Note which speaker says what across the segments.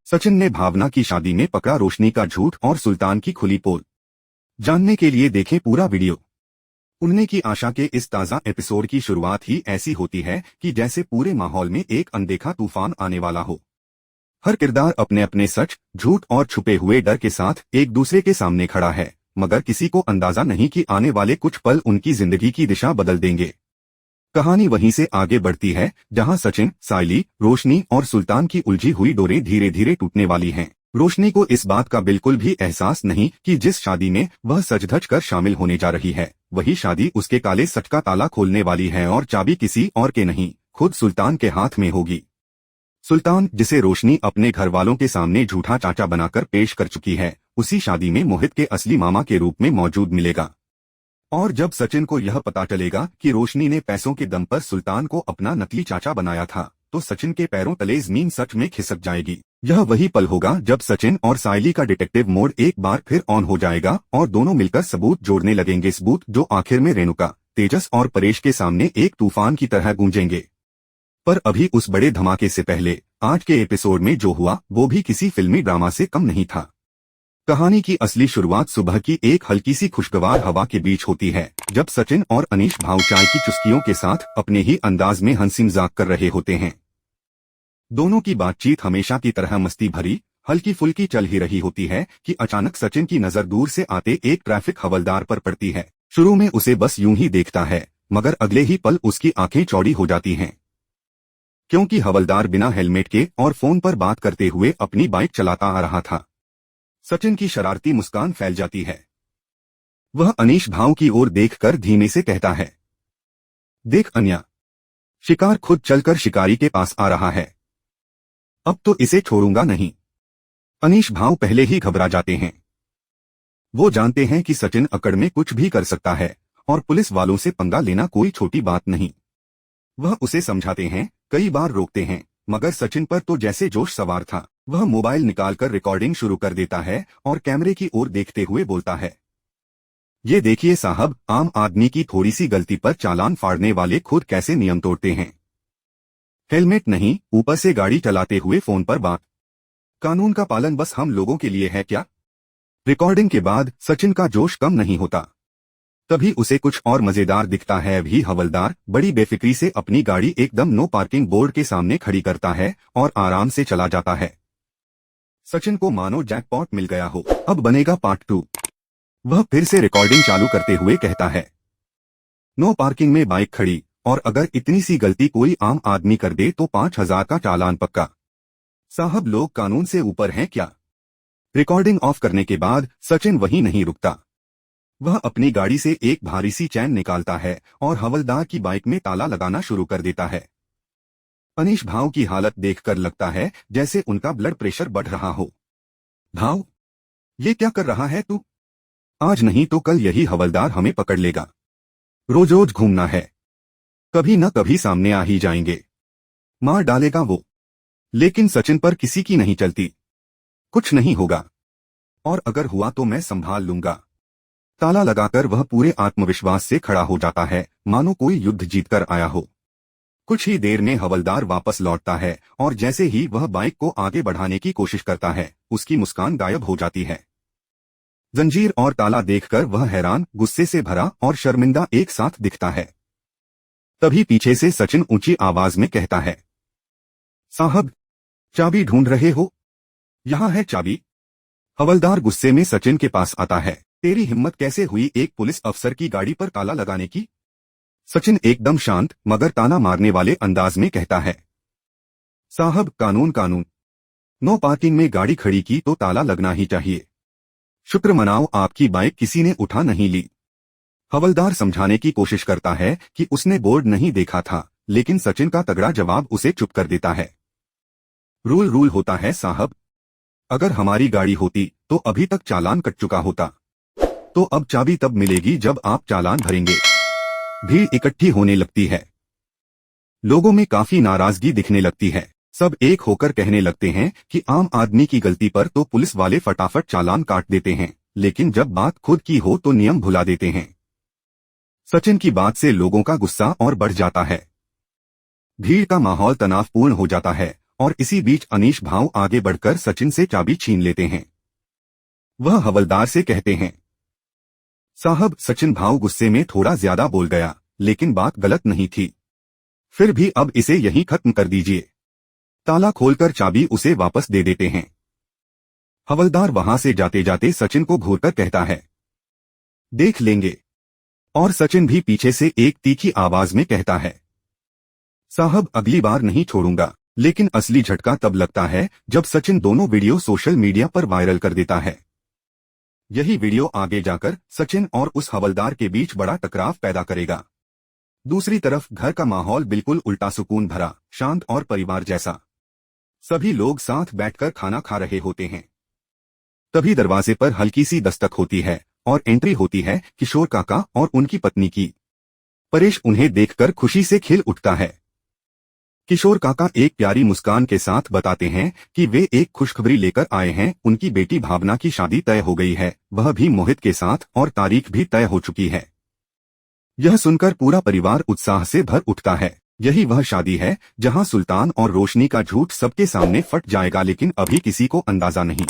Speaker 1: सचिन ने भावना की शादी में पकड़ा रोशनी का झूठ और सुल्तान की खुली पोल। जानने के लिए देखें पूरा वीडियो। उड़ने की आशा के इस ताज़ा एपिसोड की शुरुआत ही ऐसी होती है कि जैसे पूरे माहौल में एक अनदेखा तूफान आने वाला हो। हर किरदार अपने अपने सच, झूठ और छुपे हुए डर के साथ एक दूसरे के सामने खड़ा है, मगर किसी को अंदाजा नहीं कि आने वाले कुछ पल उनकी जिंदगी की दिशा बदल देंगे। कहानी वहीं से आगे बढ़ती है जहां सचिन, सायली, रोशनी और सुल्तान की उलझी हुई डोरें धीरे धीरे टूटने वाली हैं। रोशनी को इस बात का बिल्कुल भी एहसास नहीं कि जिस शादी में वह सज धज कर शामिल होने जा रही है, वही शादी उसके काले सच का ताला खोलने वाली है और चाबी किसी और के नहीं, खुद सुल्तान के हाथ में होगी। सुल्तान, जिसे रोशनी अपने घर वालों के सामने झूठा चाचा बनाकर पेश कर चुकी है, उसी शादी में मोहित के असली मामा के रूप में मौजूद मिलेगा। और जब सचिन को यह पता चलेगा कि रोशनी ने पैसों के दम पर सुल्तान को अपना नकली चाचा बनाया था, तो सचिन के पैरों तले जमीन सच में खिसक जाएगी। यह वही पल होगा जब सचिन और सायली का डिटेक्टिव मोड एक बार फिर ऑन हो जाएगा और दोनों मिलकर सबूत जोड़ने लगेंगे, सबूत जो आखिर में रेणुका, तेजस और परेश के सामने एक तूफान की तरह गूंजेंगे। पर अभी उस बड़े धमाके से पहले आज के एपिसोड में जो हुआ वो भी किसी फिल्मी ड्रामा से कम नहीं था। कहानी की असली शुरुआत सुबह की एक हल्की सी खुशगवार हवा के बीच होती है, जब सचिन और अनीश भाऊ चाय की चुस्कियों के साथ अपने ही अंदाज में हंसी मजाक कर रहे होते हैं। दोनों की बातचीत हमेशा की तरह मस्ती भरी, हल्की फुल्की चल ही रही होती है कि अचानक सचिन की नजर दूर से आते एक ट्रैफिक हवलदार पर पड़ती है। शुरू में उसे बस यूं ही देखता है, मगर अगले ही पल उसकी आंखें चौड़ी हो जाती हैं, क्योंकि हवलदार बिना हेलमेट के और फोन पर बात करते हुए अपनी बाइक चलाता आ रहा था। सचिन की शरारती मुस्कान फैल जाती है। वह अनीश भाऊ की ओर देखकर धीमे से कहता है, देख अन्या, शिकार खुद चलकर शिकारी के पास आ रहा है, अब तो इसे छोड़ूंगा नहीं। अनीश भाऊ पहले ही घबरा जाते हैं। वो जानते हैं कि सचिन अकड़ में कुछ भी कर सकता है और पुलिस वालों से पंगा लेना कोई छोटी बात नहीं। वह उसे समझाते हैं, कई बार रोकते हैं, मगर सचिन पर तो जैसे जोश सवार था। वह मोबाइल निकालकर रिकॉर्डिंग शुरू कर देता है और कैमरे की ओर देखते हुए बोलता है, ये देखिए साहब, आम आदमी की थोड़ी सी गलती पर चालान फाड़ने वाले खुद कैसे नियम तोड़ते हैं। हेलमेट नहीं, ऊपर से गाड़ी चलाते हुए फोन पर बात। कानून का पालन बस हम लोगों के लिए है क्या? रिकॉर्डिंग के बाद सचिन का जोश कम नहीं होता। तभी उसे कुछ और मजेदार दिखता है। भी हवलदार बड़ी बेफिक्री से अपनी गाड़ी एकदम नो पार्किंग बोर्ड के सामने खड़ी करता है और आराम से चला जाता है। सचिन को मानो जैकपॉट मिल गया हो। अब बनेगा पार्ट 2। वह फिर से रिकॉर्डिंग चालू करते हुए कहता है, नो पार्किंग में बाइक खड़ी, और अगर इतनी सी गलती कोई आम आदमी कर दे तो 5,000 का चालान पक्का। साहब, लोग कानून से ऊपर हैं क्या? रिकॉर्डिंग ऑफ करने के बाद सचिन वहीं नहीं रुकता। वह अपनी गाड़ी से एक भारी सी चैन निकालता है और हवलदार की बाइक में ताला लगाना शुरू कर देता है। अनीश भाव की हालत देखकर लगता है जैसे उनका ब्लड प्रेशर बढ़ रहा हो। भाव, ये क्या कर रहा है तू? आज नहीं तो कल यही हवलदार हमें पकड़ लेगा। रोज रोज घूमना है, कभी न कभी सामने आ ही जाएंगे, मार डालेगा वो। लेकिन सचिन पर किसी की नहीं चलती। कुछ नहीं होगा, और अगर हुआ तो मैं संभाल लूंगा। ताला लगाकर वह पूरे आत्मविश्वास से खड़ा हो जाता है, मानो कोई युद्ध जीतकर आया हो। कुछ ही देर में हवलदार वापस लौटता है और जैसे ही वह बाइक को आगे बढ़ाने की कोशिश करता है, उसकी मुस्कान गायब हो जाती है। जंजीर और ताला देखकर वह हैरान, गुस्से से भरा और शर्मिंदा एक साथ दिखता है। तभी पीछे से सचिन ऊंची आवाज में कहता है, साहब, चाबी ढूंढ रहे हो? यहाँ है चाबी। हवलदार गुस्से में सचिन के पास आता है, तेरी हिम्मत कैसे हुई एक पुलिस अफसर की गाड़ी पर ताला लगाने की? सचिन एकदम शांत मगर ताना मारने वाले अंदाज में कहता है, साहब, कानून कानून। नो पार्किंग में गाड़ी खड़ी की तो ताला लगना ही चाहिए। शुक्र मनाओ आपकी बाइक किसी ने उठा नहीं ली। हवलदार समझाने की कोशिश करता है कि उसने बोर्ड नहीं देखा था, लेकिन सचिन का तगड़ा जवाब उसे चुप कर देता है। रूल रूल होता है साहब। अगर हमारी गाड़ी होती तो अभी तक चालान कट चुका होता। तो अब चाबी तब मिलेगी जब आप चालान भरेंगे। भीड़ इकट्ठी होने लगती है। लोगों में काफी नाराजगी दिखने लगती है। सब एक होकर कहने लगते हैं कि आम आदमी की गलती पर तो पुलिस वाले फटाफट चालान काट देते हैं, लेकिन जब बात खुद की हो तो नियम भुला देते हैं। सचिन की बात से लोगों का गुस्सा और बढ़ जाता है। भीड़ का माहौल तनावपूर्ण हो जाता है और इसी बीच अनीश भाव आगे बढ़कर सचिन से चाबी छीन लेते हैं। वह हवलदार से कहते हैं, साहब, सचिन भाव गुस्से में थोड़ा ज्यादा बोल गया, लेकिन बात गलत नहीं थी। फिर भी अब इसे यहीं खत्म कर दीजिए। ताला खोलकर चाबी उसे वापस दे देते हैं। हवलदार वहां से जाते जाते सचिन को घूरकर कहता है, देख लेंगे। और सचिन भी पीछे से एक तीखी आवाज में कहता है, साहब, अगली बार नहीं छोड़ूंगा। लेकिन असली झटका तब लगता है जब सचिन दोनों वीडियो सोशल मीडिया पर वायरल कर देता है। यही वीडियो आगे जाकर सचिन और उस हवलदार के बीच बड़ा टकराव पैदा करेगा। दूसरी तरफ घर का माहौल बिल्कुल उल्टा, सुकून भरा, शांत और परिवार जैसा। सभी लोग साथ बैठकर खाना खा रहे होते हैं। तभी दरवाजे पर हल्की सी दस्तक होती है और एंट्री होती है किशोर काका और उनकी पत्नी की। परेश उन्हें देखकर खुशी से खिल उठता है। किशोर काका एक प्यारी मुस्कान के साथ बताते हैं कि वे एक खुशखबरी लेकर आए हैं, उनकी बेटी भावना की शादी तय हो गई है, वह भी मोहित के साथ, और तारीख भी तय हो चुकी है। यह सुनकर पूरा परिवार उत्साह से भर उठता है। यही वह शादी है जहां सुल्तान और रोशनी का झूठ सबके सामने फट जाएगा, लेकिन अभी किसी को अंदाजा नहीं।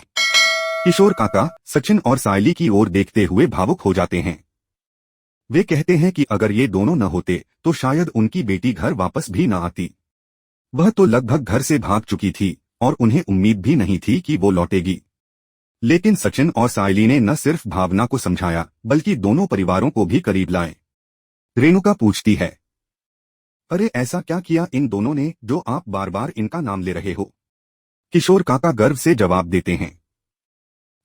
Speaker 1: किशोर काका सचिन और सायली की ओर देखते हुए भावुक हो जाते हैं। वे कहते हैं कि अगर ये दोनों न होते तो शायद उनकी बेटी घर वापस भी न आती। वह तो लगभग घर से भाग चुकी थी और उन्हें उम्मीद भी नहीं थी कि वो लौटेगी। लेकिन सचिन और सायली ने न सिर्फ भावना को समझाया बल्कि दोनों परिवारों को भी करीब लाए। रेणुका पूछती है, अरे ऐसा क्या किया इन दोनों ने जो आप बार बार इनका नाम ले रहे हो? किशोर काका गर्व से जवाब देते हैं,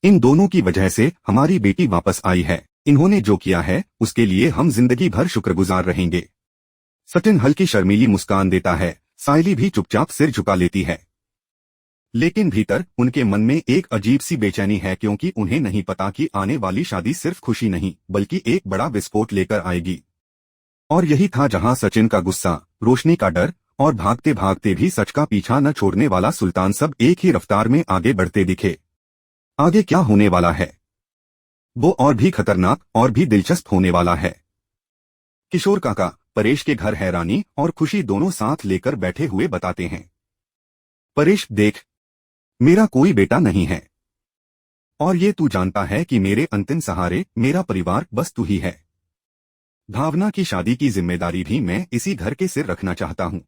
Speaker 1: इन दोनों की वजह से हमारी बेटी वापस आई है। इन्होंने जो किया है उसके लिए हम जिंदगी भर शुक्रगुजार रहेंगे। सचिन हल्की शर्मीली मुस्कान देता है, सायली भी चुपचाप सिर झुका लेती है। लेकिन भीतर उनके मन में एक अजीब सी बेचैनी है, क्योंकि उन्हें नहीं पता कि आने वाली शादी सिर्फ खुशी नहीं बल्कि एक बड़ा विस्फोट लेकर आएगी। और यही था जहां सचिन का गुस्सा, रोशनी का डर और भागते भागते भी सच का पीछा न छोड़ने वाला सुल्तान सब एक ही रफ्तार में आगे बढ़ते दिखे। आगे क्या होने वाला है वो और भी खतरनाक और भी दिलचस्प होने वाला है। किशोर काका परेश के घर हैरानी और खुशी दोनों साथ लेकर बैठे हुए बताते हैं, परेश देख, मेरा कोई बेटा नहीं है और ये तू जानता है कि मेरे अंतिम सहारे मेरा परिवार बस तू ही है। भावना की शादी की जिम्मेदारी भी मैं इसी घर के सिर रखना चाहता हूँ।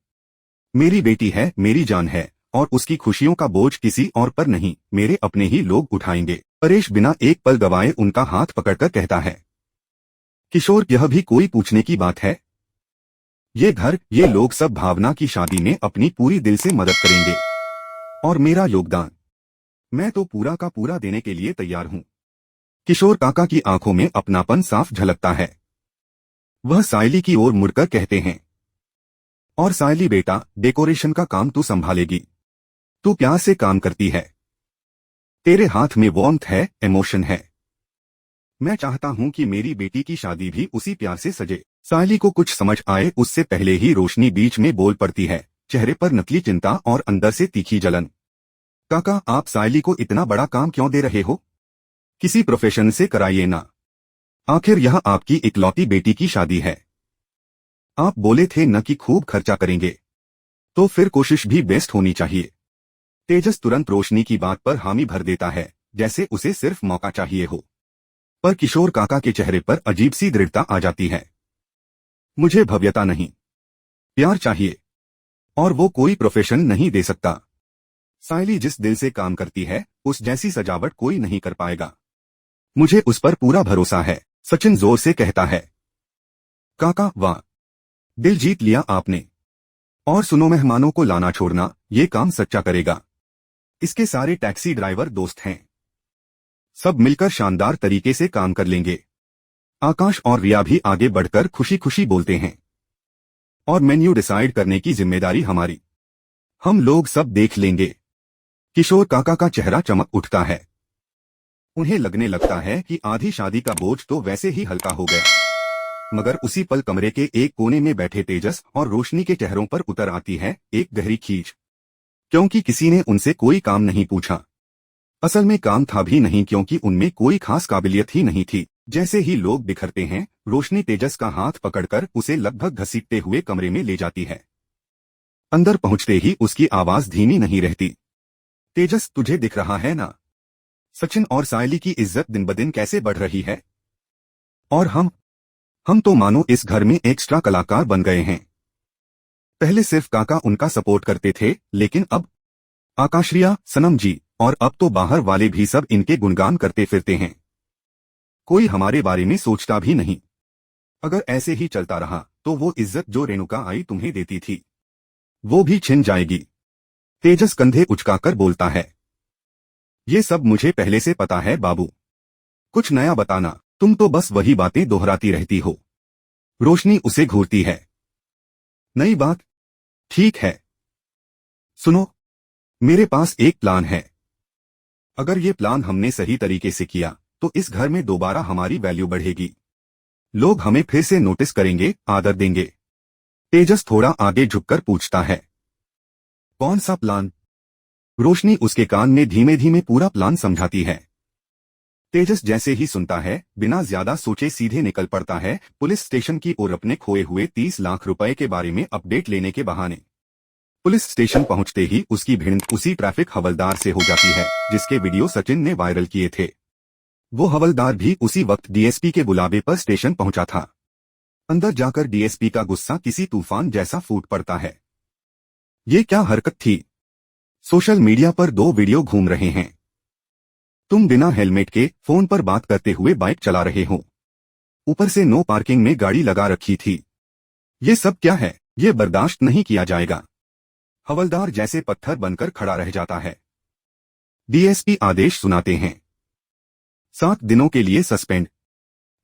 Speaker 1: मेरी बेटी है, मेरी जान है और उसकी खुशियों का बोझ किसी और पर नहीं, मेरे अपने ही लोग उठाएंगे। परेश बिना एक पल गवाए उनका हाथ पकड़कर कहता है, किशोर, यह भी कोई पूछने की बात है? ये घर, ये लोग सब भावना की शादी में अपनी पूरी दिल से मदद करेंगे और मेरा योगदान मैं तो पूरा का पूरा देने के लिए तैयार हूँ। किशोर काका की आंखों में अपनापन साफ झलकता है। वह सायली की ओर मुड़कर कहते हैं, और सायली बेटा, डेकोरेशन का काम तू संभालेगी। तू प्यार से काम करती है, तेरे हाथ में वार्मथ है, इमोशन है। मैं चाहता हूं कि मेरी बेटी की शादी भी उसी प्यार से सजे। सायली को कुछ समझ आए उससे पहले ही रोशनी बीच में बोल पड़ती है, चेहरे पर नकली चिंता और अंदर से तीखी जलन। काका, आप सायली को इतना बड़ा काम क्यों दे रहे हो? किसी प्रोफेशन से कराइए ना, आखिर यह आपकी इकलौती बेटी की शादी है। आप बोले थे न कि खूब खर्चा करेंगे, तो फिर कोशिश भी बेस्ट होनी चाहिए। तेजस तुरंत रोशनी की बात पर हामी भर देता है, जैसे उसे सिर्फ मौका चाहिए हो। पर किशोर काका के चेहरे पर अजीब सी दृढ़ता आ जाती है। मुझे भव्यता नहीं, प्यार चाहिए, और वो कोई प्रोफेशन नहीं दे सकता। सायली जिस दिल से काम करती है उस जैसी सजावट कोई नहीं कर पाएगा। मुझे उस पर पूरा भरोसा है। सचिन जोर से कहता है, काका वाह, दिल जीत लिया आपने। और सुनो, मेहमानों को लाना छोड़ना ये काम सच्चा करेगा। इसके सारे टैक्सी ड्राइवर दोस्त हैं, सब मिलकर शानदार तरीके से काम कर लेंगे। आकाश और रिया भी आगे बढ़कर खुशी खुशी बोलते हैं, और मेन्यू डिसाइड करने की जिम्मेदारी हमारी, हम लोग सब देख लेंगे। किशोर काका का चेहरा चमक उठता है। उन्हें लगने लगता है कि आधी शादी का बोझ तो वैसे ही हल्का हो गया। मगर उसी पल कमरे के एक कोने में बैठे तेजस और रोशनी के चेहरों पर उतर आती है एक गहरी खींच, क्योंकि किसी ने उनसे कोई काम नहीं पूछा। असल में काम था भी नहीं, क्योंकि उनमें कोई खास काबिलियत ही नहीं थी। जैसे ही लोग बिखरते हैं, रोशनी तेजस का हाथ पकड़कर उसे लगभग घसीटते हुए कमरे में ले जाती है। अंदर पहुंचते ही उसकी आवाज धीमी नहीं रहती। तेजस, तुझे दिख रहा है ना, सचिन और सायली की इज्जत दिन ब दिन कैसे बढ़ रही है। और हम तो मानो इस घर में एक्स्ट्रा कलाकार बन गए हैं। पहले सिर्फ काका उनका सपोर्ट करते थे, लेकिन अब आकाशरिया, सनम जी और अब तो बाहर वाले भी सब इनके गुणगान करते फिरते हैं। कोई हमारे बारे में सोचता भी नहीं। अगर ऐसे ही चलता रहा तो वो इज्जत जो रेणुका आई तुम्हें देती थी, वो भी छिन जाएगी। तेजस कंधे उचकाकर बोलता है। ये सब मुझे पहले से पता है बाबू, कुछ नया बताना, तुम तो बस वही बातें दोहराती रहती हो। रोशनी उसे घूरती है। नई बात? ठीक है, सुनो, मेरे पास एक प्लान है। अगर ये प्लान हमने सही तरीके से किया तो इस घर में दोबारा हमारी वैल्यू बढ़ेगी। लोग हमें फिर से नोटिस करेंगे, आदर देंगे। तेजस थोड़ा आगे झुककर पूछता है। कौन सा प्लान? रोशनी उसके कान में धीमे धीमे पूरा प्लान समझाती है। तेजस जैसे ही सुनता है, बिना ज्यादा सोचे सीधे निकल पड़ता है पुलिस स्टेशन की ओर अपने खोए हुए 30 लाख रुपए के बारे में अपडेट लेने के बहाने। पुलिस स्टेशन पहुंचते ही उसकी भिड़ंत उसी ट्रैफिक हवलदार से हो जाती है जिसके वीडियो सचिन ने वायरल किए थे। वो हवलदार भी उसी वक्त डीएसपी के बुलावे पर स्टेशन पहुंचा था। अंदर जाकर डीएसपी का गुस्सा किसी तूफान जैसा फूट पड़ता है। ये क्या हरकत थी? सोशल मीडिया पर 2 वीडियो घूम रहे हैं। तुम बिना हेलमेट के फोन पर बात करते हुए बाइक चला रहे हो, ऊपर से नो पार्किंग में गाड़ी लगा रखी थी। ये सब क्या है? ये बर्दाश्त नहीं किया जाएगा। हवलदार जैसे पत्थर बनकर खड़ा रह जाता है। डीएसपी आदेश सुनाते हैं, 7 दिनों के लिए सस्पेंड।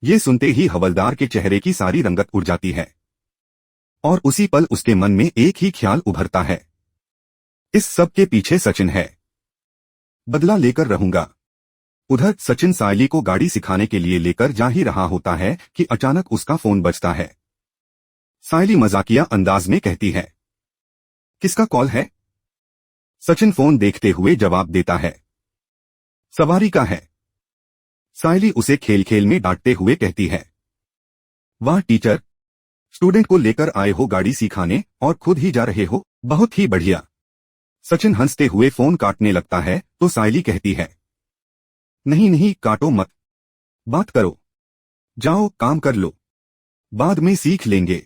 Speaker 1: ये सुनते ही हवलदार के चेहरे की सारी रंगत उड़ जाती है और उसी पल उसके मन में एक ही ख्याल उभरता है, इस सब के पीछे सचिन है। बदला लेकर रहूंगा। उधर सचिन सायली को गाड़ी सिखाने के लिए लेकर जा ही रहा होता है कि अचानक उसका फोन बजता है। सायली मजाकिया अंदाज में कहती है, किसका कॉल है? सचिन फोन देखते हुए जवाब देता है, सवारी का है। सायली उसे खेल खेल में डांटते हुए कहती है, वाह टीचर, स्टूडेंट को लेकर आए हो गाड़ी सिखाने और खुद ही जा रहे हो, बहुत ही बढ़िया। सचिन हंसते हुए फोन काटने लगता है तो सायली कहती है, नहीं नहीं काटो मत, बात करो, जाओ काम कर लो, बाद में सीख लेंगे।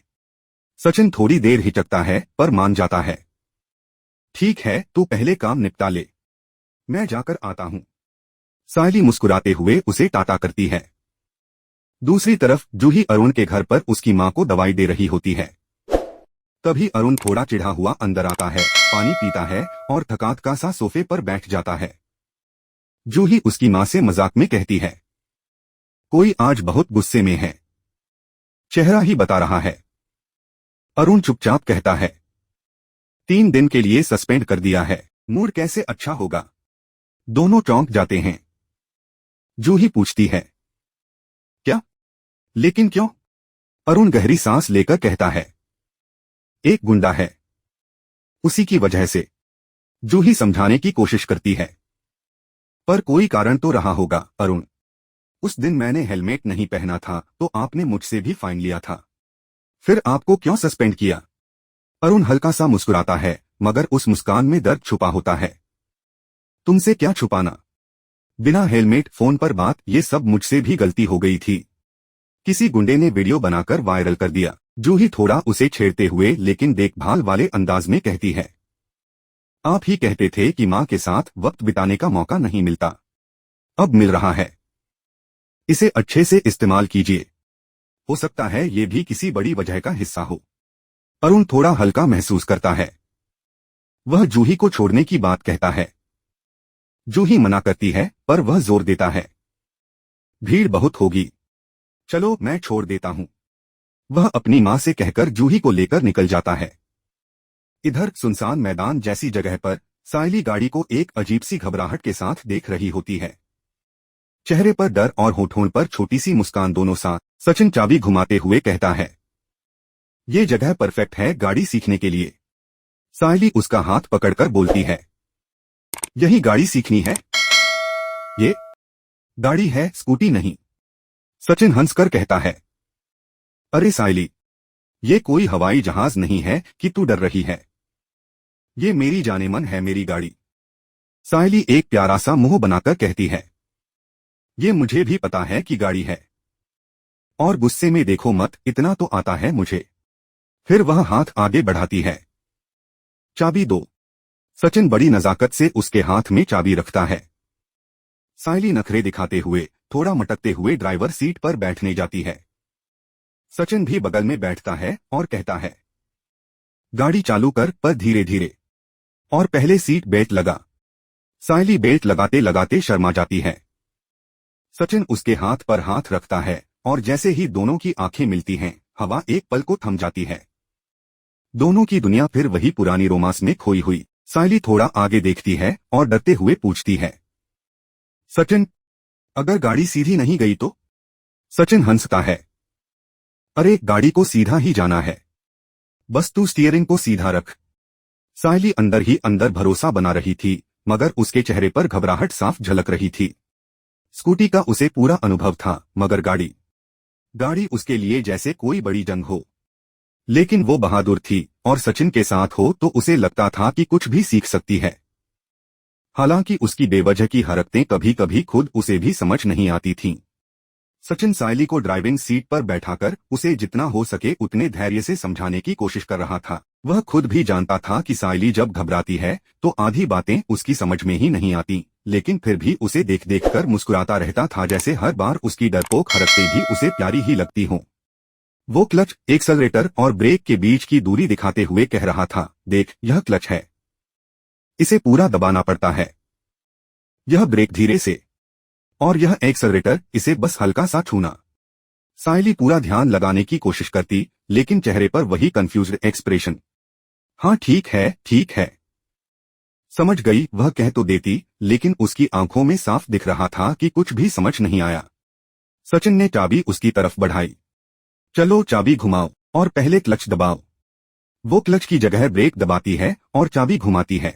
Speaker 1: सचिन थोड़ी देर हिचकता है पर मान जाता है। ठीक है, तू पहले काम निपटा ले, मैं जाकर आता हूं। सायली मुस्कुराते हुए उसे टाटा करती है। दूसरी तरफ जूही अरुण के घर पर उसकी मां को दवाई दे रही होती है। तभी अरुण थोड़ा चिढ़ा हुआ अंदर आता है, पानी पीता है और थकात का सा सोफे पर बैठ जाता है। जूही उसकी मां से मजाक में कहती है, कोई आज बहुत गुस्से में है, चेहरा ही बता रहा है। अरुण चुपचाप कहता है, 3 दिन के लिए सस्पेंड कर दिया है, मूड कैसे अच्छा होगा। दोनों चौंक जाते हैं। जूही पूछती है, क्या? लेकिन क्यों? अरुण गहरी सांस लेकर कहता है, एक गुंडा है, उसी की वजह से। जूही समझाने की कोशिश करती है, पर कोई कारण तो रहा होगा अरुण। उस दिन मैंने हेलमेट नहीं पहना था तो आपने मुझसे भी फाइन लिया था, फिर आपको क्यों सस्पेंड किया? अरुण हल्का सा मुस्कुराता है मगर उस मुस्कान में दर्द छुपा होता है। तुमसे क्या छुपाना, बिना हेलमेट फोन पर बात, ये सब मुझसे भी गलती हो गई थी। किसी गुंडे ने वीडियो बनाकर वायरल कर दिया। जूही थोड़ा उसे छेड़ते हुए लेकिन देखभाल वाले अंदाज में कहती है, आप ही कहते थे कि मां के साथ वक्त बिताने का मौका नहीं मिलता, अब मिल रहा है, इसे अच्छे से इस्तेमाल कीजिए। हो सकता है ये भी किसी बड़ी वजह का हिस्सा हो। अरुण थोड़ा हल्का महसूस करता है। वह जूही को छोड़ने की बात कहता है। जूही मना करती है पर वह जोर देता है, भीड़ बहुत होगी, चलो मैं छोड़ देता हूं। वह अपनी मां से कहकर जूही को लेकर निकल जाता है। इधर सुनसान मैदान जैसी जगह पर सायली गाड़ी को एक अजीब सी घबराहट के साथ देख रही होती है। चेहरे पर डर और होठों पर छोटी सी मुस्कान दोनों साथ। सचिन चाबी घुमाते हुए कहता है, ये जगह परफेक्ट है गाड़ी सीखने के लिए। सायली उसका हाथ पकड़कर बोलती है, यही गाड़ी सीखनी है? ये गाड़ी है, स्कूटी नहीं। सचिन हंसकर कहता है, अरे सायली, ये कोई हवाई जहाज नहीं है कि तू डर रही है। ये मेरी जानेमन है, मेरी गाड़ी। सायली एक प्यारा सा मुंह बनाकर कहती है। ये मुझे भी पता है कि गाड़ी है, और गुस्से में देखो मत, इतना तो आता है मुझे। फिर वह हाथ आगे बढ़ाती है। चाबी दो। सचिन बड़ी नजाकत से उसके हाथ में चाबी रखता है। सायली नखरे दिखाते हुए, थोड़ा मटकते हुए ड्राइवर सीट पर बैठने जाती है। सचिन भी बगल में बैठता है और कहता है, गाड़ी चालू कर, पर धीरे धीरे, और पहले सीट बेल्ट लगा। सायली बेल्ट लगाते लगाते शर्मा जाती है। सचिन उसके हाथ पर हाथ रखता है, और जैसे ही दोनों की आंखें मिलती हैं, हवा एक पल को थम जाती है। दोनों की दुनिया फिर वही पुरानी रोमांस में खोई हुई। सायली थोड़ा आगे देखती है और डरते हुए पूछती है, सचिन, अगर गाड़ी सीधी नहीं गई तो? सचिन हंसता है, अरे गाड़ी को सीधा ही जाना है, बस तू स्टीयरिंग को सीधा रख। सायली अंदर ही अंदर भरोसा बना रही थी, मगर उसके चेहरे पर घबराहट साफ झलक रही थी। स्कूटी का उसे पूरा अनुभव था, मगर गाड़ी उसके लिए जैसे कोई बड़ी जंग हो। लेकिन वो बहादुर थी, और सचिन के साथ हो तो उसे लगता था कि कुछ भी सीख सकती है। हालांकि उसकी बेवजह की हरकतें कभी कभी खुद उसे भी समझ नहीं आती थीं। सचिन सायली को ड्राइविंग सीट पर बैठाकर उसे जितना हो सके उतने धैर्य से समझाने की कोशिश कर रहा था। वह खुद भी जानता था कि सायली जब घबराती है तो आधी बातें उसकी समझ में ही नहीं आती, लेकिन फिर भी उसे देख देख कर मुस्कुराता रहता था, जैसे हर बार उसकी डरपोक हरकतें भी उसे प्यारी ही लगती हों। वो क्लच, एक्सेलरेटर और ब्रेक के बीच की दूरी दिखाते हुए कह रहा था, देख, यह क्लच है, इसे पूरा दबाना पड़ता है। यह ब्रेक धीरे से, और यह एक्सेलरेटर, इसे बस हल्का सा छूना। सायली पूरा ध्यान लगाने की कोशिश करती, लेकिन चेहरे पर वही कंफ्यूज्ड एक्सप्रेशन। हाँ ठीक है, ठीक है, समझ गई, वह कह तो देती, लेकिन उसकी आंखों में साफ दिख रहा था कि कुछ भी समझ नहीं आया। सचिन ने चाबी उसकी तरफ बढ़ाई। चलो चाबी घुमाओ, और पहले क्लच दबाओ। वो क्लच की जगह ब्रेक दबाती है और चाबी घुमाती है।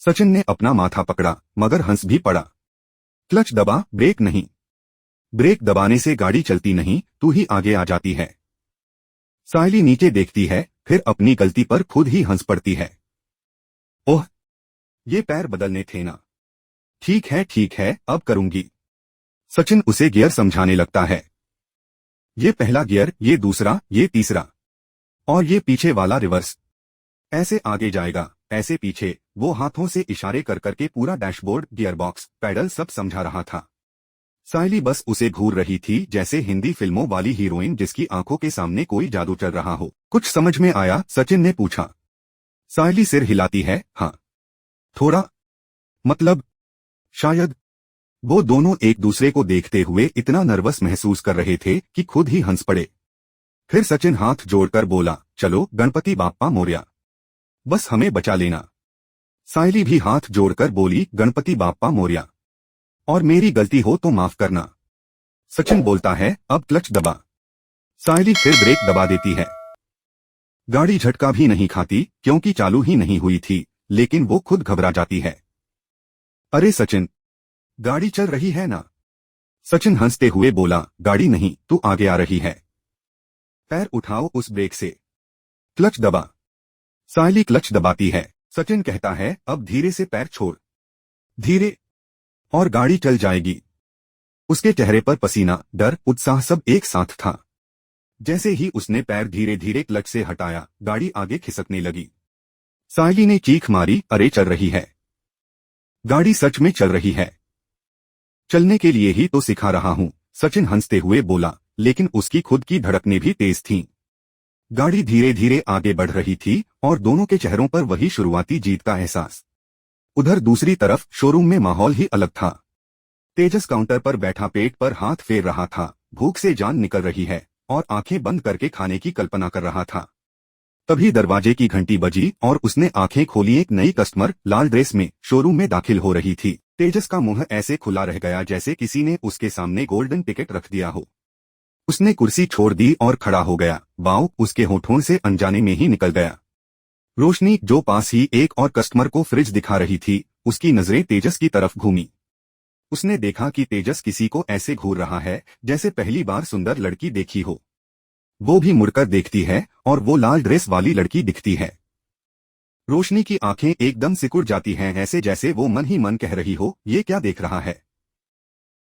Speaker 1: सचिन ने अपना माथा पकड़ा, मगर हंस भी पड़ा। क्लच दबा, ब्रेक नहीं। ब्रेक दबाने से गाड़ी चलती नहीं, तू ही आगे आ जाती है। सायली नीचे देखती है, फिर अपनी गलती पर खुद ही हंस पड़ती है। ओह, ये पैर बदलने थे ना। ठीक है, अब करूंगी। सचिन उसे गियर समझाने लगता है। ये पहला गियर, ये दूसरा, ये तीसरा, और ये पीछे वाला रिवर्स। ऐसे आगे जाएगा, ऐसे पीछे। वो हाथों से इशारे कर करके पूरा डैशबोर्ड, गियरबॉक्स, पैडल सब समझा रहा था। सायली बस उसे घूर रही थी, जैसे हिंदी फिल्मों वाली हीरोइन जिसकी आंखों के सामने कोई जादू चल रहा हो। कुछ समझ में आया? सचिन ने पूछा। सायली सिर हिलाती है, हाँ, थोड़ा, मतलब, शायद। वो दोनों एक दूसरे को देखते हुए इतना नर्वस महसूस कर रहे थे कि खुद ही हंस पड़े। फिर सचिन हाथ जोड़कर बोला, चलो गणपति बाप्पा मोरया, बस हमें बचा लेना। सायली भी हाथ जोड़कर बोली, गणपति बाप्पा मोरया, और मेरी गलती हो तो माफ करना। सचिन बोलता है, अब क्लच दबा। सायली फिर ब्रेक दबा देती है। गाड़ी झटका भी नहीं खाती, क्योंकि चालू ही नहीं हुई थी, लेकिन वो खुद घबरा जाती है। अरे सचिन, गाड़ी चल रही है ना? सचिन हंसते हुए बोला, गाड़ी नहीं, तू आगे आ रही है। पैर उठाओ उस ब्रेक से। क्लच दबा। सायली क्लच दबाती है। सचिन कहता है, अब धीरे से पैर छोड़। धीरे, और गाड़ी चल जाएगी। उसके चेहरे पर पसीना, डर, उत्साह सब एक साथ था। जैसे ही उसने पैर धीरे धीरे क्लच से हटाया, गाड़ी आगे खिसकने लगी। सायली ने चीख मारी, अरे चल रही है, गाड़ी सच में चल रही है। चलने के लिए ही तो सिखा रहा हूं, सचिन हंसते हुए बोला, लेकिन उसकी खुद की धड़कनें भी तेज थीं। गाड़ी धीरे धीरे आगे बढ़ रही थी, और दोनों के चेहरों पर वही शुरुआती जीत का एहसास। उधर दूसरी तरफ शोरूम में माहौल ही अलग था। तेजस काउंटर पर बैठा पेट पर हाथ फेर रहा था, भूख से जान निकल रही है, और आंखें बंद करके खाने की कल्पना कर रहा था। तभी दरवाजे की घंटी बजी और उसने आंखें खोली। एक नई कस्टमर लाल ड्रेस में शोरूम में दाखिल हो रही थी। तेजस का मुंह ऐसे खुला रह गया जैसे किसी ने उसके सामने गोल्डन टिकट रख दिया हो। उसने कुर्सी छोड़ दी और खड़ा हो गया। वाव, उसके होठों से अनजाने में ही निकल गया। रोशनी, जो पास ही एक और कस्टमर को फ्रिज दिखा रही थी, उसकी नजरें तेजस की तरफ घूमी। उसने देखा कि तेजस किसी को ऐसे घूर रहा है जैसे पहली बार सुंदर लड़की देखी हो। वो भी मुड़कर देखती है, और वो लाल ड्रेस वाली लड़की दिखती है। रोशनी की आंखें एकदम सिकुड़ जाती हैं, ऐसे जैसे वो मन ही मन कह रही हो, ये क्या देख रहा है।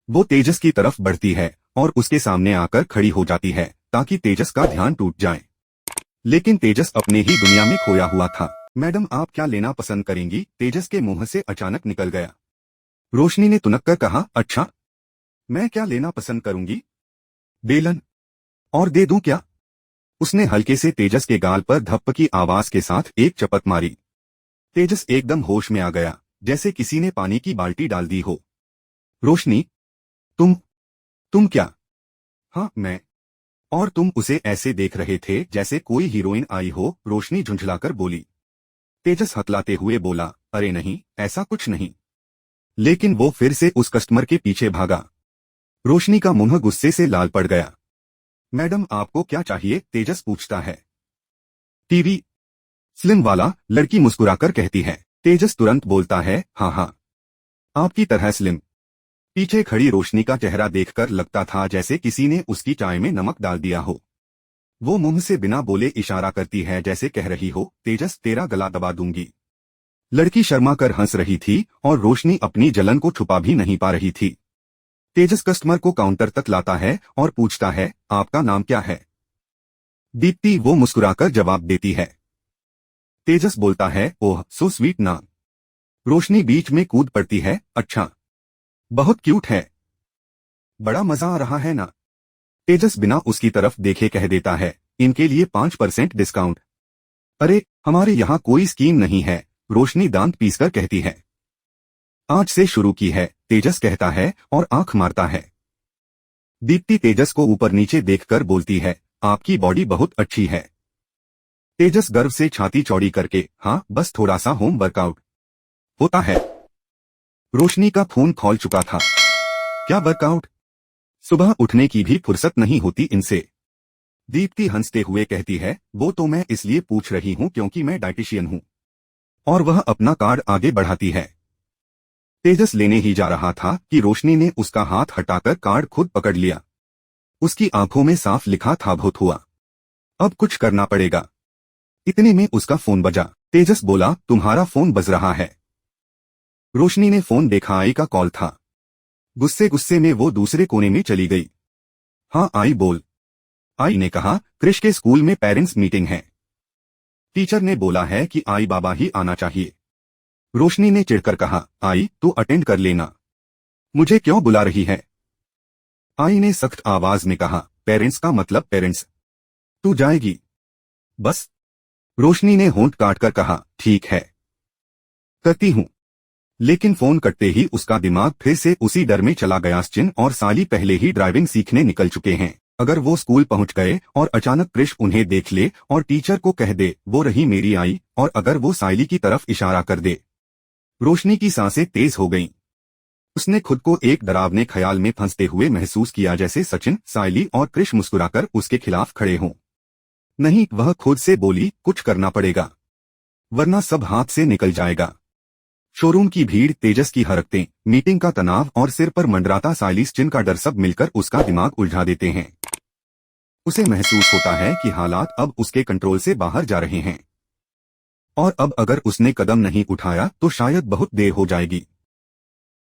Speaker 1: वो तेजस की तरफ बढ़ती है और उसके सामने आकर खड़ी हो जाती है ताकि तेजस का ध्यान टूट जाए। लेकिन तेजस अपने ही दुनिया में खोया हुआ था। मैडम, आप क्या लेना पसंद करेंगी? तेजस के मुंह से अचानक निकल गया। रोशनी ने तुनक कर कहा, अच्छा, मैं क्या लेना पसंद करूंगी? बेलन। और दे दूं क्या? उसने हल्के से तेजस के गाल पर धप्प की आवाज के साथ एक चपत मारी। तेजस एकदम होश में आ गया, जैसे किसी ने पानी की बाल्टी डाल दी हो। रोशनी, तुम क्या? हाँ, मैं। और तुम उसे ऐसे देख रहे थे जैसे कोई हीरोइन आई हो, रोशनी झुंझलाकर बोली। तेजस हकलाते हुए बोला, अरे नहीं, ऐसा कुछ नहीं। लेकिन वो फिर से उस कस्टमर के पीछे भागा। रोशनी का मुंह गुस्से से लाल पड़ गया। मैडम, आपको क्या चाहिए? तेजस पूछता है। टीवी। स्लिम वाला, लड़की मुस्कुराकर कहती है। तेजस तुरंत बोलता है, हाँ हाँ, आपकी तरह स्लिम। पीछे खड़ी रोशनी का चेहरा देखकर लगता था जैसे किसी ने उसकी चाय में नमक डाल दिया हो। वो मुंह से बिना बोले इशारा करती है, जैसे कह रही हो, तेजस, तेरा गला दबा दूंगी। लड़की शर्मा कर हंस रही थी और रोशनी अपनी जलन को छुपा भी नहीं पा रही थी। तेजस कस्टमर को काउंटर तक लाता है और पूछता है, आपका नाम क्या है? दीप्ति, वो मुस्कुराकर जवाब देती है। तेजस बोलता है, ओह सो स्वीट नाम। रोशनी बीच में कूद पड़ती है, अच्छा, बहुत क्यूट है। बड़ा मजा आ रहा है ना? तेजस बिना उसकी तरफ देखे कह देता है, इनके लिए 5% डिस्काउंट। अरे, हमारे यहाँ कोई स्कीम नहीं है, रोशनी दांत पीसकर कहती है। आज से शुरू की है, तेजस कहता है और आंख मारता है। दीप्ति तेजस को ऊपर नीचे देखकर बोलती है, आपकी बॉडी बहुत अच्छी है। तेजस गर्व से छाती चौड़ी करके, हाँ, बस थोड़ा सा होम वर्कआउट होता है। रोशनी का खून खौल चुका था। क्या वर्कआउट? सुबह उठने की भी फुर्सत नहीं होती इनसे। दीप्ति हंसते हुए कहती है, वो तो मैं इसलिए पूछ रही हूँ क्योंकि मैं डाइटिशियन हूँ। और वह अपना कार्ड आगे बढ़ाती है। तेजस लेने ही जा रहा था कि रोशनी ने उसका हाथ हटाकर कार्ड खुद पकड़ लिया। उसकी आंखों में साफ लिखा था, बहुत हुआ, अब कुछ करना पड़ेगा। इतने में उसका फोन बजा। तेजस बोला, तुम्हारा फोन बज रहा है। रोशनी ने फोन देखा, आई का कॉल था। गुस्से गुस्से में वो दूसरे कोने में चली गई। हाँ आई, बोल। आई ने कहा, क्रिश के स्कूल में पेरेंट्स मीटिंग है। टीचर ने बोला है कि आई बाबा ही आना चाहिए। रोशनी ने चिढ़कर कहा, आई, तू अटेंड कर लेना। मुझे क्यों बुला रही है? आई ने सख्त आवाज में कहा, पेरेंट्स का मतलब पेरेंट्स। तू जाएगी? बस। रोशनी ने होंठ काटकर कहा, ठीक है, करती हूं। लेकिन फोन कटते ही उसका दिमाग फिर से उसी डर में चला गया। सचिन और साली पहले ही ड्राइविंग सीखने निकल चुके हैं। अगर वो स्कूल पहुंच गए और अचानक क्रिश उन्हें देख ले और टीचर को कह दे, वो रही मेरी आई, और अगर वो साइली की तरफ इशारा कर दे। रोशनी की सांसें तेज हो गईं। उसने खुद को एक डरावने ख्याल में फंसते हुए महसूस किया, जैसे सचिन, साइली और क्रिश मुस्कुराकर उसके खिलाफ खड़े हों। नहीं, वह खुद से बोली, कुछ करना पड़ेगा, वरना सब हाथ से निकल जाएगा। शोरूम की भीड़, तेजस की हरकतें, मीटिंग का तनाव और सिर पर मंडराता साइली सचिन का डर, सब मिलकर उसका दिमाग उलझा देते हैं। उसे महसूस होता है कि हालात अब उसके कंट्रोल से बाहर जा रहे हैं और अब अगर उसने कदम नहीं उठाया तो शायद बहुत देर हो जाएगी।